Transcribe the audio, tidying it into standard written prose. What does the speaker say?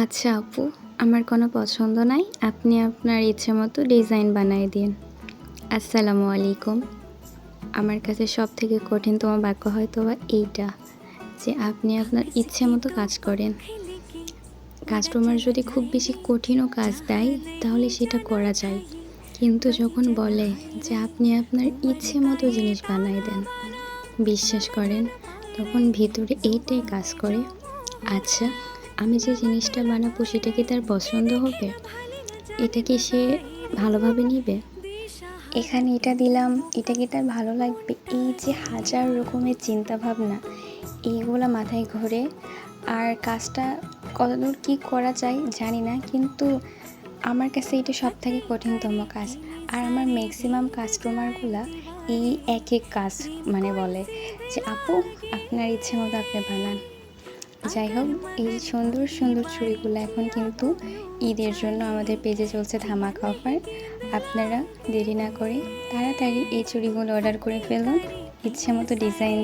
আচ্ছা আপু, আমার কোনো পছন্দ নাই। আপনি আপনার ইচ্ছে মতো ডিজাইন বানায় দিন। আসসালামু আলাইকুম। আমার কাছে সবথেকে কঠিনতম বাক্য হয়তোবা এইটা যে আপনি আপনার ইচ্ছে মতো কাজ করেন। কাস্টমার যদি খুব বেশি কঠিনও কাজ দেয় তাহলে সেটা করা যায়। কিন্তু যখন বলে যে আপনি আপনার ইচ্ছে মতো জিনিস বানায় দেন, বিশ্বাস করেন তখন ভিতরে এইটাই কাজ করে, আচ্ছা আমি যে জিনিসটা বানাবো সেটা কি তার পছন্দ হবে? এটা কি সে ভালোভাবে নিবে? এখানে এটা দিলাম, এটা কি তার ভালো লাগবে? এই যে হাজার রকমের চিন্তাভাবনা, এইগুলা মাথায় ঘোরে। আর কাজটা কতদূর কী করা যায় জানি না, কিন্তু আমার কাছে এটা সবথেকে কঠিনতম কাজ। আর আমার ম্যাক্সিমাম কাস্টমারগুলা এই এক কাজ বলে যে আপু আপনার ইচ্ছে মতো আপনি বানান। যাই হোক, এই সুন্দর সুন্দর চুড়িগুলো এখন কিন্তু ঈদের জন্য আমাদের পেজে চলছে ধামাকা অফার। আপনারা দেরি না করে তাড়াতাড়ি এই চুড়িগুলো অর্ডার করে ফেলুন, ইচ্ছে মতো ডিজাইন